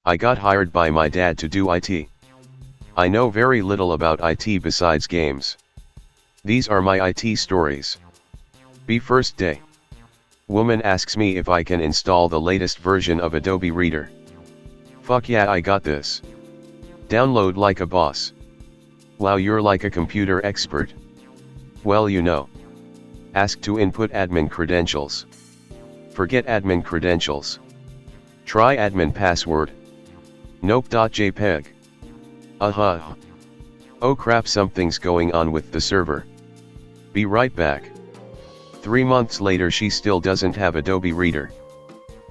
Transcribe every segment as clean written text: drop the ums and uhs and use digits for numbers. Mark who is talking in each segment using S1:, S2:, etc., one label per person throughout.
S1: I got hired by my dad to do IT. I know very little about IT besides games. These are my IT stories. B. First day. Woman asks me if I can install the latest version of Adobe Reader. Fuck yeah, I got this. Download like a boss. Wow, you're like a computer expert. Well, you know. Ask to input admin credentials. Forget admin credentials. Try admin password. Nope.jpg. Oh crap, something's going on with the server. Be right back. 3 months later, she still doesn't have Adobe Reader.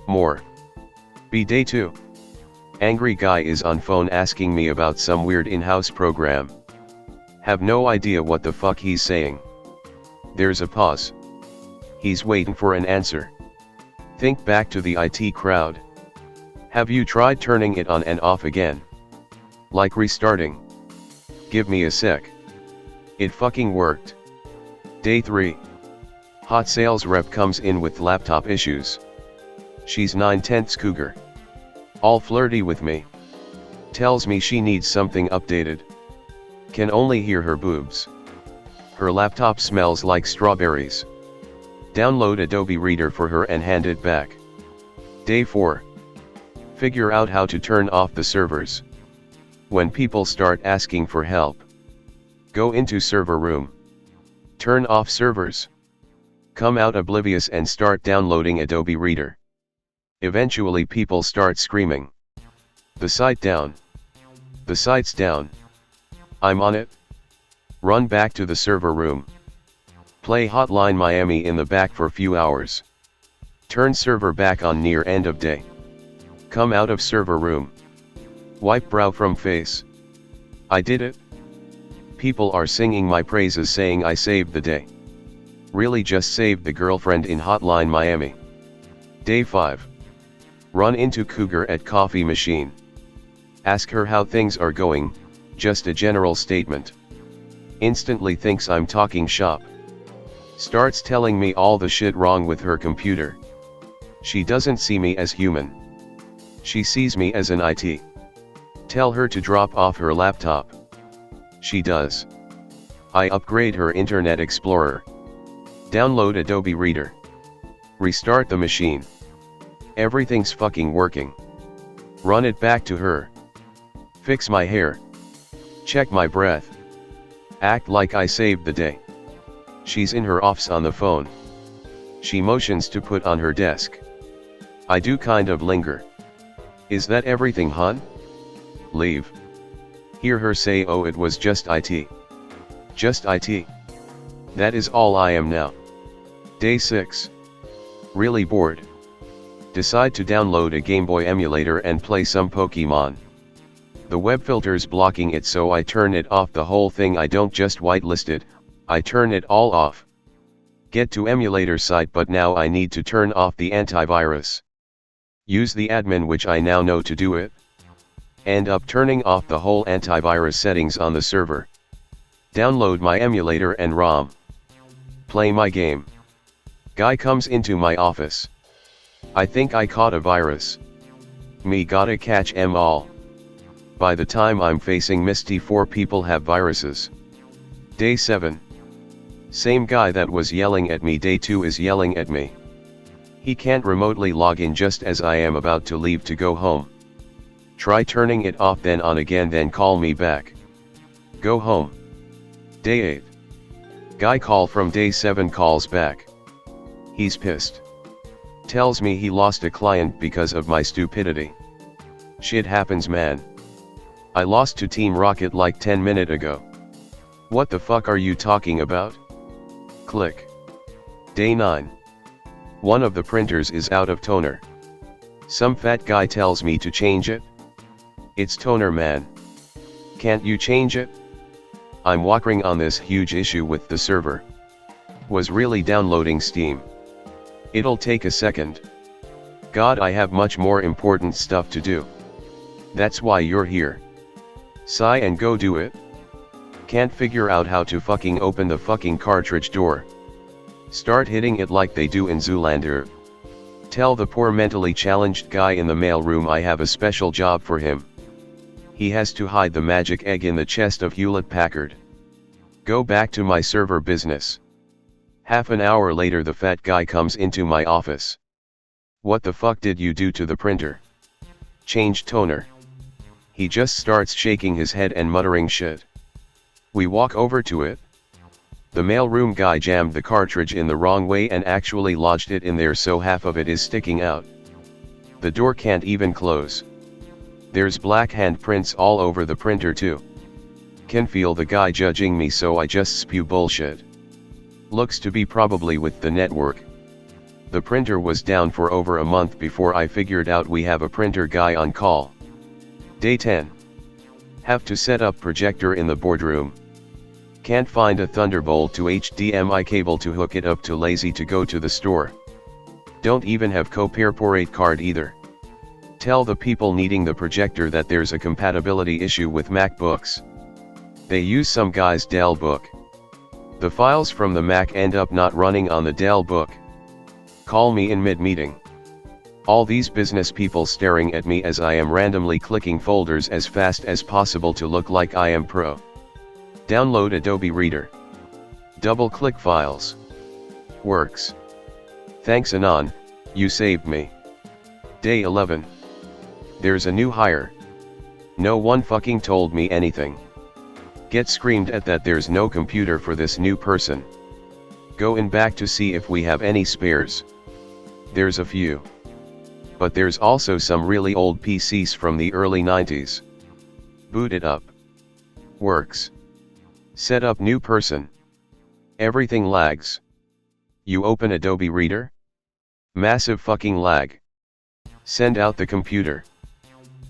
S1: More. B. Day 2. Angry guy is on phone asking me about some weird in-house program. Have no idea what the fuck he's saying. There's a pause. He's waiting for an answer. Think back to the IT crowd. Have you tried turning it on and off again? Like restarting? Give me a sec. It fucking worked. Day 3. Hot sales rep comes in with laptop issues. She's 9/10 cougar. All flirty with me. Tells me she needs something updated. Can only hear her boobs. Her laptop smells like strawberries. Download Adobe Reader for her and hand it back. Day 4. Figure out how to turn off the servers. When people start asking for help, go into server room. Turn off servers. Come out oblivious and start downloading Adobe Reader. Eventually people start screaming. The site down. The site's down. I'm on it. Run back to the server room. Play Hotline Miami in the back for few hours. Turn server back on near end of day. Come out of server room. Wipe brow from face. I did it. People are singing my praises saying I saved the day. Really just saved the girlfriend in Hotline Miami. Day 5. Run into cougar at coffee machine. Ask her how things are going, just a general statement. Instantly thinks I'm talking shop. Starts telling me all the shit wrong with her computer. She doesn't see me as human. She sees me as an IT. Tell her to drop off her laptop. She does. I upgrade her Internet Explorer. Download Adobe Reader. Restart the machine. Everything's fucking working. Run it back to her. Fix my hair. Check my breath. Act like I saved the day. She's in her office on the phone. She motions to put on her desk. I do kind of linger. Is that everything, hon? Leave. Hear her say, oh, it was just IT. Just IT. That is all I am now. Day 6. Really bored. Decide to download a Game Boy emulator and play some Pokemon. The web filter's blocking it, so I turn it off. The whole thing, I don't just whitelist it, I turn it all off. Get to emulator site, but now I need to turn off the antivirus. Use the admin, which I now know to do it. End up turning off the whole antivirus settings on the server. Download my emulator and ROM. Play my game. Guy comes into my office. I think I caught a virus. Me gotta catch 'em all. By the time I'm facing Misty, 4 people have viruses. Day 7. Same guy that was yelling at me. Day 2 is yelling at me. He can't remotely log in just as I am about to leave to go home. Try turning it off, then on again, then call me back. Go home. Day 8. Guy call from day 7 calls back. He's pissed. Tells me he lost a client because of my stupidity. Shit happens, man. I lost to Team Rocket like 10 minutes ago. What the fuck are you talking about? Click. Day 9. One of the printers is out of toner. Some fat guy tells me to change it. It's toner, man. Can't you change it? I'm working on this huge issue with the server. Was really downloading Steam. It'll take a second. God, I have much more important stuff to do. That's why you're here. Sigh and go do it. Can't figure out how to fucking open the fucking cartridge door. Start hitting it like they do in Zoolander. Tell the poor mentally challenged guy in the mailroom I have a special job for him. He has to hide the magic egg in the chest of Hewlett-Packard. Go back to my server business. Half an hour later the fat guy comes into my office. What the fuck did you do to the printer? Change toner. He just starts shaking his head and muttering shit. We walk over to it. The mailroom guy jammed the cartridge in the wrong way and actually lodged it in there so half of it is sticking out. The door can't even close. There's black handprints all over the printer too. Can feel the guy judging me, so I just spew bullshit. Looks to be probably with the network. The printer was down for over a month before I figured out we have a printer guy on call. Day 10. Have to set up projector in the boardroom. Can't find a Thunderbolt to HDMI cable to hook it up to, lazy to go to the store. Don't even have Coperporate card either. Tell the people needing the projector that there's a compatibility issue with MacBooks. They use some guy's Dell book. The files from the Mac end up not running on the Dell book. Call me in mid-meeting. All these business people staring at me as I am randomly clicking folders as fast as possible to look like I am pro. Download Adobe Reader. Double-click files. Works. Thanks Anon, you saved me. Day 11. There's a new hire. No one fucking told me anything. Get screamed at that there's no computer for this new person. Go in back to see if we have any spares. There's a few. But there's also some really old PCs from the early 90s. Boot it up. Works. Set up new person. Everything lags. You open Adobe Reader? Massive fucking lag. Send out the computer.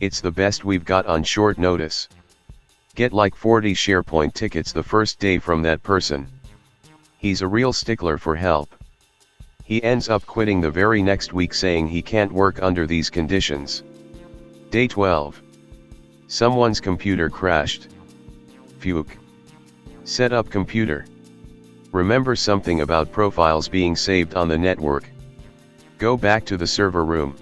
S1: It's the best we've got on short notice. Get like 40 SharePoint tickets the first day from that person. He's a real stickler for help. He ends up quitting the very next week saying he can't work under these conditions. Day 12. Someone's computer crashed. Phew. Set up computer. Remember something about profiles being saved on the network. Go back to the server room.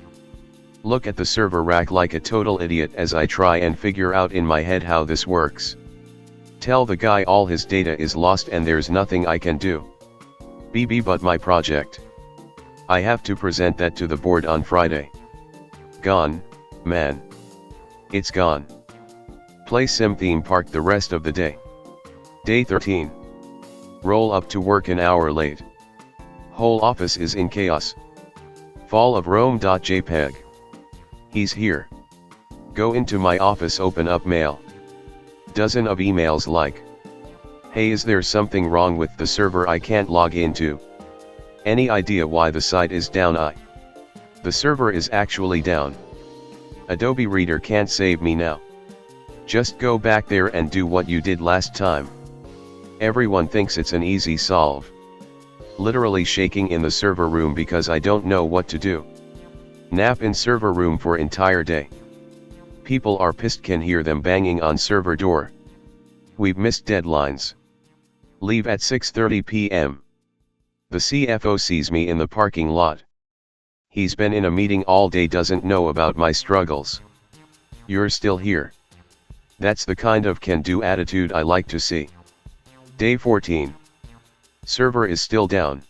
S1: Look at the server rack like a total idiot as I try and figure out in my head how this works. Tell the guy all his data is lost and there's nothing I can do. But my project. I have to present that to the board on Friday. Gone, man. It's gone. Play sim theme park the rest of the day. Day 13. Roll up to work an hour late. Whole office is in chaos. Fall of Rome.jpg. He's here. Go into my office, open up mail. Dozen of emails like, hey, is there something wrong with the server I can't log into? Any idea why the site is down? The server is actually down. Adobe Reader can't save me now. Just go back there and do what you did last time. Everyone thinks it's an easy solve. Literally shaking in the server room because I don't know what to do. Nap in server room for entire day. People are pissed, can hear them banging on server door. We've missed deadlines. Leave at 6:30 p.m. The CFO sees me in the parking lot. He's been in a meeting all day, doesn't know about my struggles. You're still here. That's the kind of can-do attitude I like to see. Day 14. Server is still down.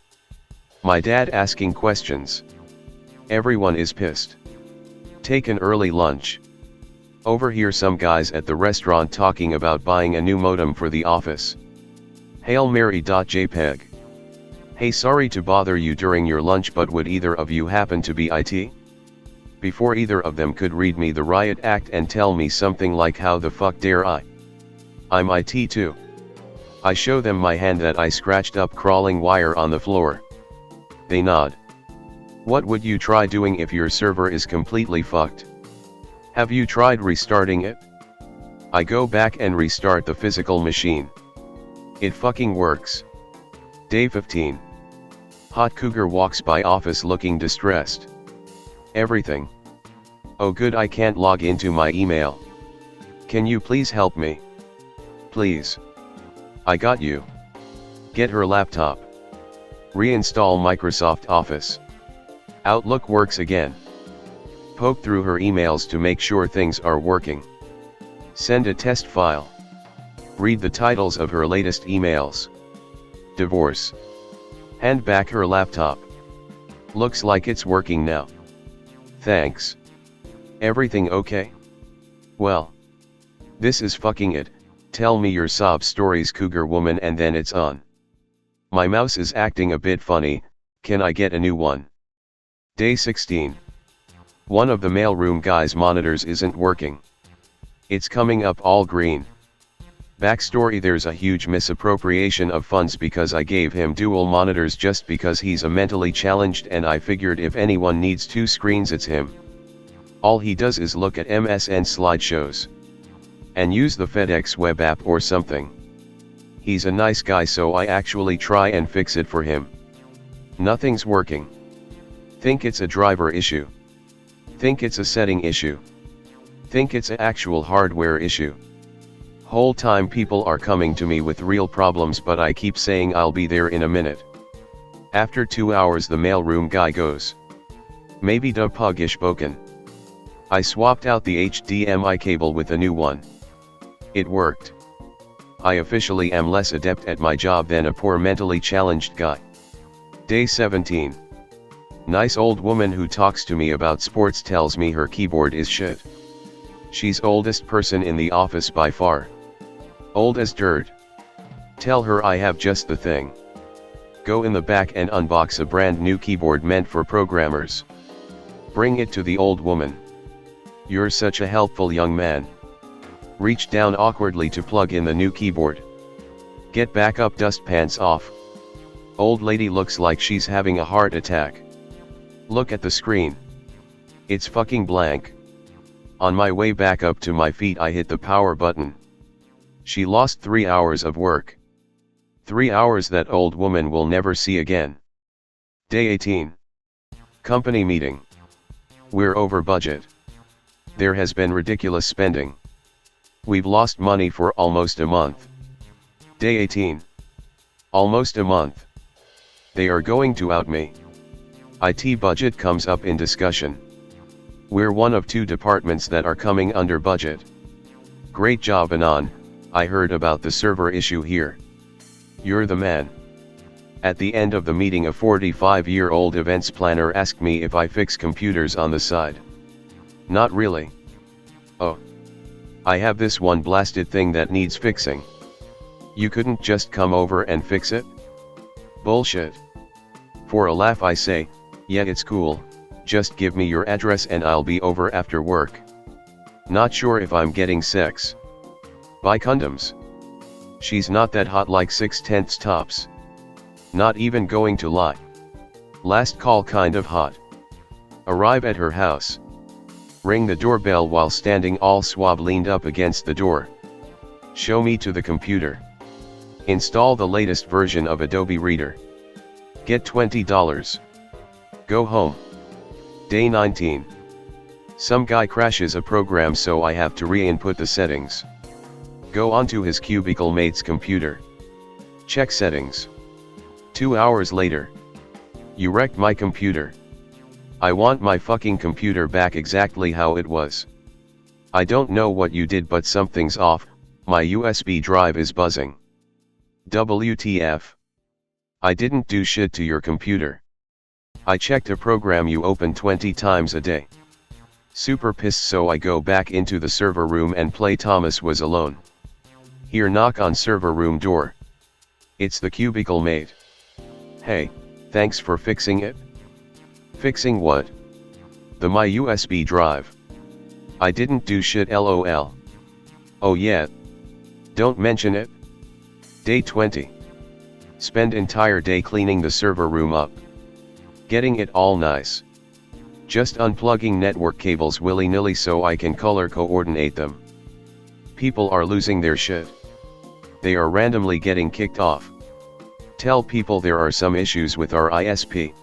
S1: My dad asking questions. Everyone is pissed. Take an early lunch. Overhear some guys at the restaurant talking about buying a new modem for the office. Hail Mary.jpg. Hey, sorry to bother you during your lunch, but would either of you happen to be IT? Before either of them could read me the riot act and tell me something like, how the fuck dare I? I'm IT too. I show them my hand that I scratched up crawling wire on the floor. They nod. What would you try doing if your server is completely fucked? Have you tried restarting it? I go back and restart the physical machine. It fucking works. Day 15. Hot cougar walks by office looking distressed. Everything. Oh good, I can't log into my email. Can you please help me? Please. I got you. Get her laptop. Reinstall Microsoft Office. Outlook works again. Poke through her emails to make sure things are working. Send a test file. Read the titles of her latest emails. Divorce. Hand back her laptop. Looks like it's working now. Thanks. Everything okay? Well. This is fucking it. Tell me your sob stories, cougar woman, and then it's on. My mouse is acting a bit funny, can I get a new one? Day 16. One of the mailroom guy's monitors isn't working. It's coming up all green. Backstory: there's a huge misappropriation of funds because I gave him dual monitors just because he's a mentally challenged, and I figured if anyone needs two screens it's him. All he does is look at MSN slideshows. And use the FedEx web app or something. He's a nice guy, so I actually try and fix it for him. Nothing's working. Think it's a driver issue. Think it's a setting issue. Think it's an actual hardware issue. Whole time people are coming to me with real problems, but I keep saying I'll be there in a minute. After 2 hours the mailroom guy goes, maybe da puggish boken. I swapped out the HDMI cable with a new one. It worked. I officially am less adept at my job than a poor mentally challenged guy. Day 17. Nice old woman who talks to me about sports tells me her keyboard is shit. She's oldest person in the office by far. Old as dirt. Tell her I have just the thing. Go in the back and unbox a brand new keyboard meant for programmers. Bring it to the old woman. You're such a helpful young man. Reach down awkwardly to plug in the new keyboard. Get back up, dust pants off. Old lady looks like she's having a heart attack. Look at the screen. It's fucking blank. On my way back up to my feet I hit the power button. She lost 3 hours of work. 3 hours that old woman will never see again. Day 18. Company meeting. We're over budget. There has been ridiculous spending. We've lost money for almost a month. Day 18. Almost a month. They are going to out me. IT budget comes up in discussion. We're one of 2 departments that are coming under budget. Great job, Anon. I heard about the server issue here. You're the man. At the end of the meeting a 45-year-old events planner asked me if I fix computers on the side. Not really. Oh. I have this one blasted thing that needs fixing. You couldn't just come over and fix it? Bullshit. For a laugh I say, yeah, it's cool, just give me your address and I'll be over after work. Not sure if I'm getting sex. Buy condoms. She's not that hot, like 6/10 tops. Not even going to lie. Last call kind of hot. Arrive at her house. Ring the doorbell while standing all suave leaned up against the door. Show me to the computer. Install the latest version of Adobe Reader. Get $20. Go home. Day 19. Some guy crashes a program, so I have to re-input the settings. Go onto his cubicle mate's computer. Check settings. 2 hours later. You wrecked my computer. I want my fucking computer back exactly how it was. I don't know what you did, but something's off. My USB drive is buzzing. WTF. I didn't do shit to your computer. I checked a program you open 20 times a day. Super pissed, so I go back into the server room and play Thomas Was Alone. Hear knock on server room door. It's the cubicle mate. Hey, thanks for fixing it. Fixing what? My USB drive. I didn't do shit, lol. Oh yeah. Don't mention it. Day 20. Spend entire day cleaning the server room up. Getting it all nice. Just unplugging network cables willy-nilly so I can color coordinate them. People are losing their shit. They are randomly getting kicked off. Tell people there are some issues with our ISP.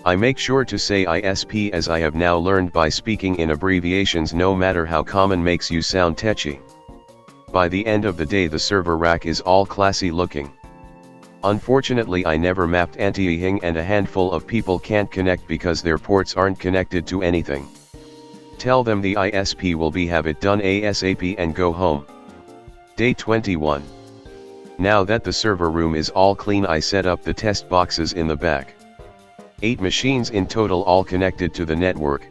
S1: I make sure to say ISP, as I have now learned by speaking in abbreviations, no matter how common, makes you sound tetchy. By the end of the day the server rack is all classy looking. Unfortunately I never mapped anti-aliasing and a handful of people can't connect because their ports aren't connected to anything. Tell them the ISP will have it done ASAP and go home. Day 21. Now that the server room is all clean, I set up the test boxes in the back. 8 machines in total, all connected to the network.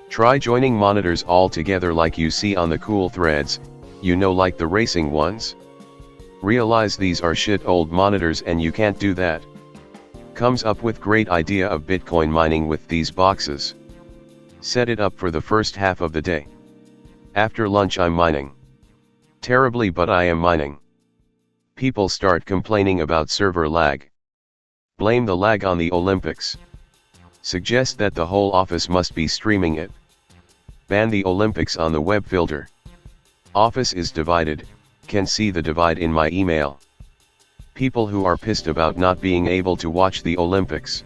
S1: Try joining monitors all together like you see on the cool threads, like the racing ones. Realize these are shit old monitors and you can't do that. Comes up with great idea of Bitcoin mining with these boxes. Set it up for the first half of the day. After lunch I'm mining. Terribly, but I am mining. People start complaining about server lag. Blame the lag on the Olympics. Suggest that the whole office must be streaming it. Ban the Olympics on the web filter. Office is divided, can see the divide in my email. People who are pissed about not being able to watch the Olympics.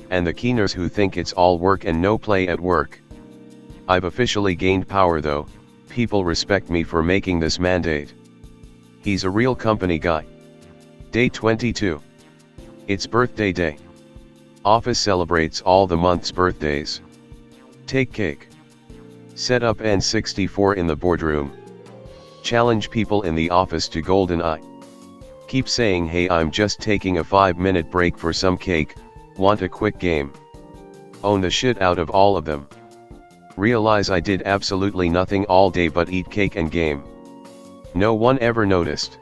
S1: And the keeners who think it's all work and no play at work. I've officially gained power though, people respect me for making this mandate. He's a real company guy. Day 22. It's birthday day. Office celebrates all the month's birthdays. Take cake. Set up N64 in the boardroom. Challenge people in the office to GoldenEye. Keep saying, hey, I'm just taking a 5-minute break for some cake, want a quick game. Own the shit out of all of them. Realize I did absolutely nothing all day but eat cake and game. No one ever noticed.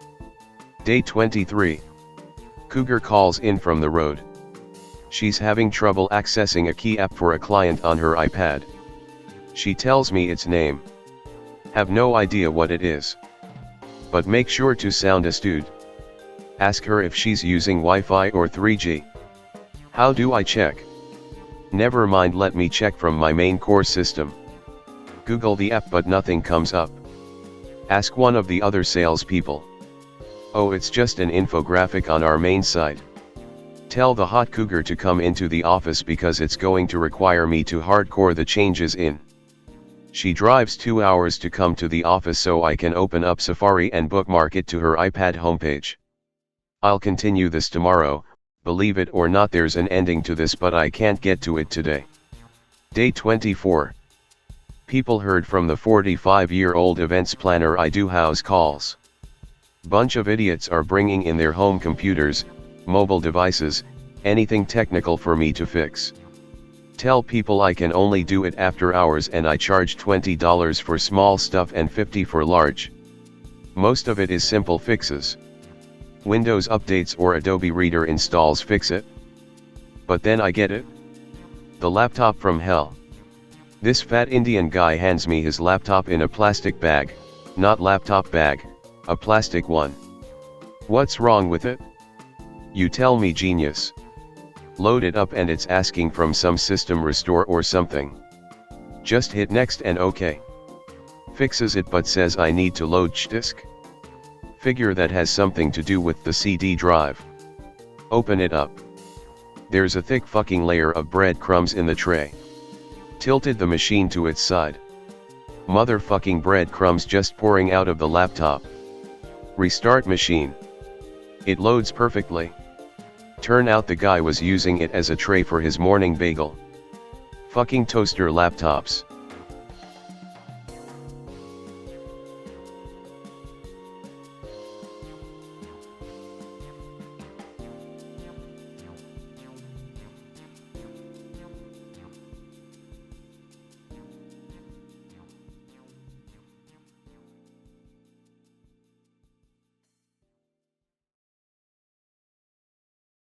S1: Day 23. Cougar calls in from the road. She's having trouble accessing a key app for a client on her iPad. She tells me its name. Have no idea what it is. But make sure to sound astute. Ask her if she's using Wi-Fi or 3G. How do I check? Never mind, let me check from my main core system. Google the app but nothing comes up. Ask one of the other salespeople. Oh, it's just an infographic on our main site. Tell the hot cougar to come into the office because it's going to require me to hardcore the changes in. She drives 2 hours to come to the office so I can open up Safari and bookmark it to her iPad homepage. I'll continue this tomorrow, believe it or not there's an ending to this but I can't get to it today. Day 24. People heard from the 45-year-old events planner I do house calls. Bunch of idiots are bringing in their home computers, mobile devices, anything technical for me to fix. Tell people I can only do it after hours and I charge $20 for small stuff and $50 for large. Most of it is simple fixes. Windows updates or Adobe Reader installs fix it. But then I get it. The laptop from hell. This fat Indian guy hands me his laptop in a plastic bag, not laptop bag, a plastic one. What's wrong with it? You tell me, genius. Load it up and it's asking from some system restore or something. Just hit next and OK. Fixes it but says I need to load disk. Figure that has something to do with the CD drive. Open it up. There's a thick fucking layer of breadcrumbs in the tray. Tilted the machine to its side. Motherfucking breadcrumbs just pouring out of the laptop. Restart machine. It loads perfectly. Turn out the guy was using it as a tray for his morning bagel. Fucking toaster laptops.